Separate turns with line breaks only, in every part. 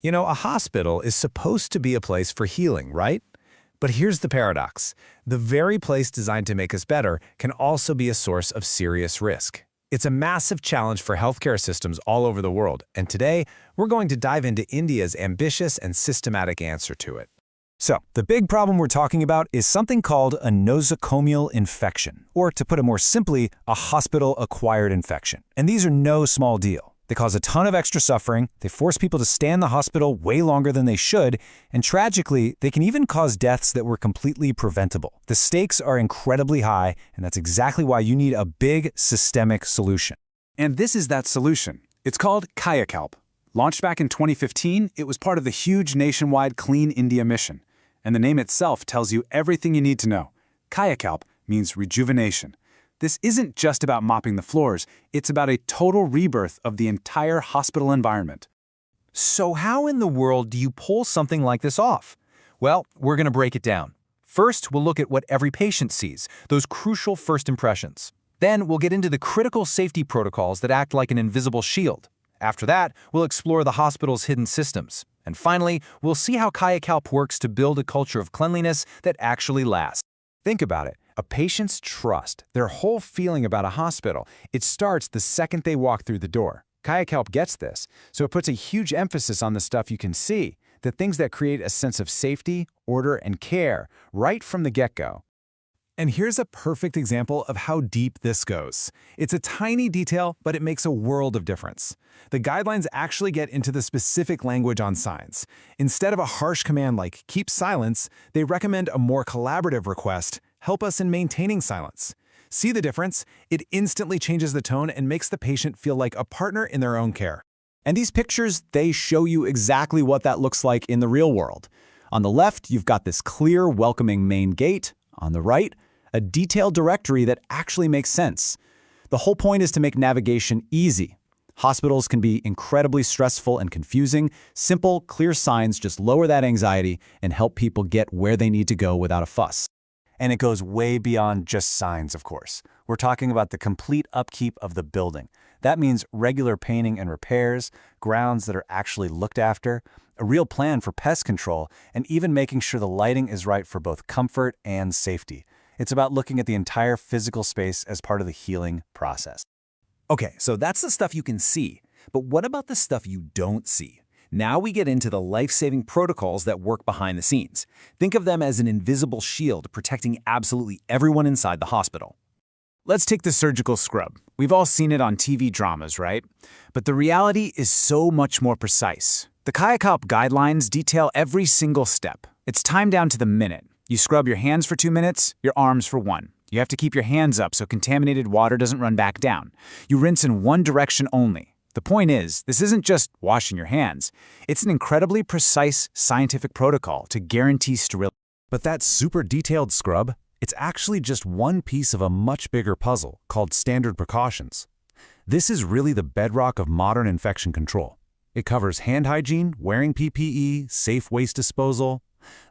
You know, a hospital is supposed to be a place for healing, right? But here's the paradox. The very place designed to make us better can also be a source of serious risk. It's a massive challenge for healthcare systems all over the world, and today we're going to dive into India's ambitious and systematic answer to it. So, the big problem we're talking about is something called a nosocomial infection, or to put it more simply, a hospital-acquired infection. And these are no small deal. They cause a ton of extra suffering, they force people to stay in the hospital way longer than they should, and tragically, they can even cause deaths that were completely preventable. The stakes are incredibly high, and that's exactly why you need a big systemic solution.
And this is that solution. It's called Kayakalp. Launched back in 2015, it was part of the huge nationwide Clean India mission. And the name itself tells you everything you need to know. Kayakalp means rejuvenation. This isn't just about mopping the floors, it's about a total rebirth of the entire hospital environment.
So how in the world do you pull something like this off? Well, we're going to break it down. First, we'll look at what every patient sees, those crucial first impressions. Then we'll get into the critical safety protocols that act like an invisible shield. After that, we'll explore the hospital's hidden systems. And finally, we'll see how Kayakalp works to build a culture of cleanliness that actually lasts.
Think about it. A patient's trust, their whole feeling about a hospital, it starts the second they walk through the door. Kayakalp gets this, so it puts a huge emphasis on the stuff you can see, the things that create a sense of safety, order, and care right from the get-go. And here's a perfect example of how deep this goes. It's a tiny detail, but it makes a world of difference. The guidelines actually get into the specific language on signs. Instead of a harsh command like keep silence, they recommend a more collaborative request, help us in maintaining silence. See the difference? It instantly changes the tone and makes the patient feel like a partner in their own care.
And these pictures, they show you exactly what that looks like in the real world. On the left, you've got this clear, welcoming main gate. On the right, a detailed directory that actually makes sense. The whole point is to make navigation easy. Hospitals can be incredibly stressful and confusing. Simple, clear signs just lower that anxiety and help people get where they need to go without a fuss.
And it goes way beyond just signs, of course. We're talking about the complete upkeep of the building. That means regular painting and repairs, grounds that are actually looked after, a real plan for pest control, and even making sure the lighting is right for both comfort and safety. It's about looking at the entire physical space as part of the healing process. Okay, so that's the stuff you can see. But what about the stuff you don't see? Now we get into the life-saving protocols that work behind the scenes. Think of them as an invisible shield protecting absolutely everyone inside the hospital. Let's take the surgical scrub. We've all seen it on TV dramas, right? But the reality is so much more precise. The Kayakalp guidelines detail every single step. It's timed down to the minute. You scrub your hands for 2 minutes, your arms for 1. You have to keep your hands up so contaminated water doesn't run back down. You rinse in one direction only. The point is, this isn't just washing your hands. It's an incredibly precise scientific protocol to guarantee sterility. But that super detailed scrub, it's actually just one piece of a much bigger puzzle called standard precautions. This is really the bedrock of modern infection control. It covers hand hygiene, wearing PPE, safe waste disposal.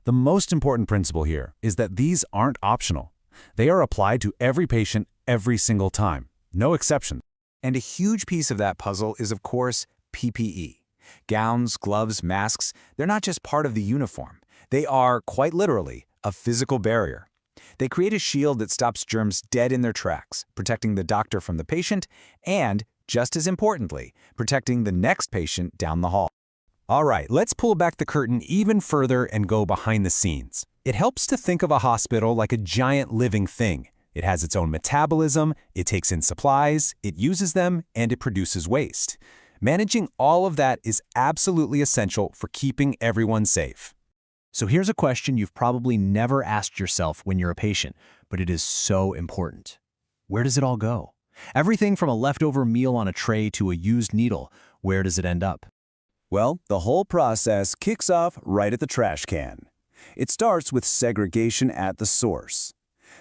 The most important principle here is that these aren't optional. They are applied to every patient every single time, no exceptions.
And a huge piece of that puzzle is, of course, PPE. Gowns, gloves, masks, they're not just part of the uniform. They are, quite literally, a physical barrier. They create a shield that stops germs dead in their tracks, protecting the doctor from the patient and, just as importantly, protecting the next patient down the hall.
All right, let's pull back the curtain even further and go behind the scenes. It helps to think of a hospital like a giant living thing. It has its own metabolism, it takes in supplies, it uses them, and it produces waste. Managing all of that is absolutely essential for keeping everyone safe.
So here's a question you've probably never asked yourself when you're a patient, but it is so important. Where does it all go? Everything from a leftover meal on a tray to a used needle, where does it end up?
Well, the whole process kicks off right at the trash can. It starts with segregation at the source.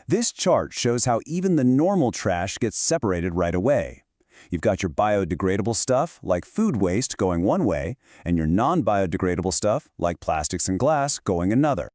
This chart shows how even the normal trash gets separated right away. You've got your biodegradable stuff, like food waste, going one way, and your non-biodegradable stuff, like plastics and glass, going another.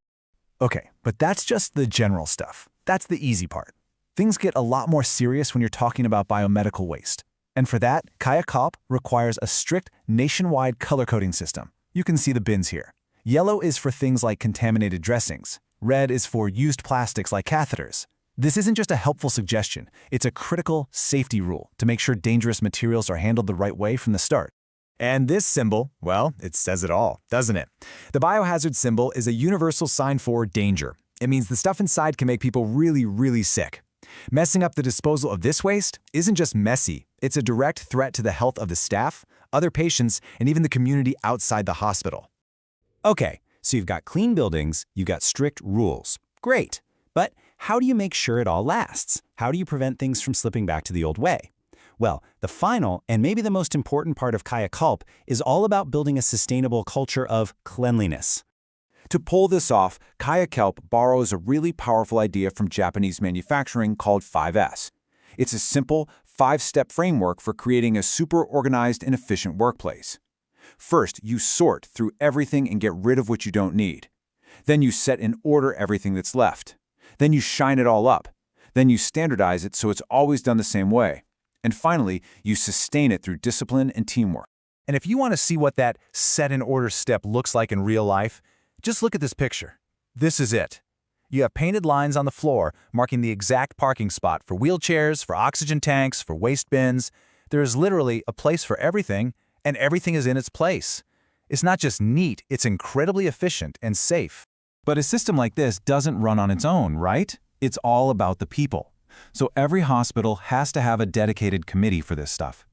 Okay, but that's just the general stuff. That's the easy part. Things get a lot more serious when you're talking about biomedical waste. And for that, Kayakalp requires a strict nationwide color coding system. You can see the bins here. Yellow is for things like contaminated dressings. Red is for used plastics like catheters. This isn't just a helpful suggestion, it's a critical safety rule to make sure dangerous materials are handled the right way from the start.
And this symbol, well, it says it all, doesn't it? The biohazard symbol is a universal sign for danger. It means the stuff inside can make people really, really sick. Messing up the disposal of this waste isn't just messy, it's a direct threat to the health of the staff, other patients, and even the community outside the hospital.
Okay, so you've got clean buildings, you've got strict rules. Great. But how do you make sure it all lasts? How do you prevent things from slipping back to the old way? Well, the final, and maybe the most important part of Kayakalp is all about building a sustainable culture of cleanliness.
To pull this off, Kayakalp borrows a really powerful idea from Japanese manufacturing called 5S. It's a simple, 5-step framework for creating a super organized and efficient workplace. First, you sort through everything and get rid of what you don't need. Then you set in order everything that's left. Then you shine it all up. Then you standardize it so it's always done the same way. And finally, you sustain it through discipline and teamwork.
And if you want to see what that set-in-order step looks like in real life, just look at this picture. This is it. You have painted lines on the floor marking the exact parking spot for wheelchairs, for oxygen tanks, for waste bins. There is literally a place for everything, and everything is in its place. It's not just neat, it's incredibly efficient and safe.
But a system like this doesn't run on its own, right? It's all about the people. So every hospital has to have a dedicated committee for this stuff.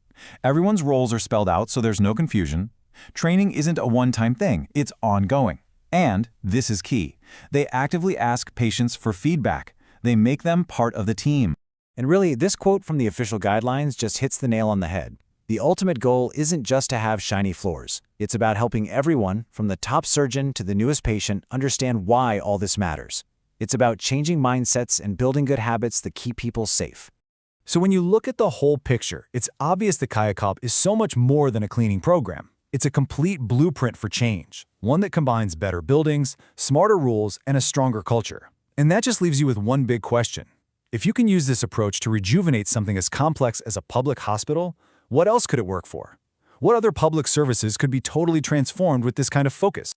Everyone's roles are spelled out so there's no confusion. Training isn't a one-time thing, it's ongoing. And, this is key, they actively ask patients for feedback. They make them part of the team.
And really, this quote from the official guidelines just hits the nail on the head. The ultimate goal isn't just to have shiny floors. It's about helping everyone, from the top surgeon to the newest patient, understand why all this matters. It's about changing mindsets and building good habits that keep people safe.
So when you look at the whole picture, it's obvious that Kayakalp is so much more than a cleaning program. It's a complete blueprint for change, one that combines better buildings, smarter rules, and a stronger culture. And that just leaves you with one big question. If you can use this approach to rejuvenate something as complex as a public hospital, what else could it work for? What other public services could be totally transformed with this kind of focus?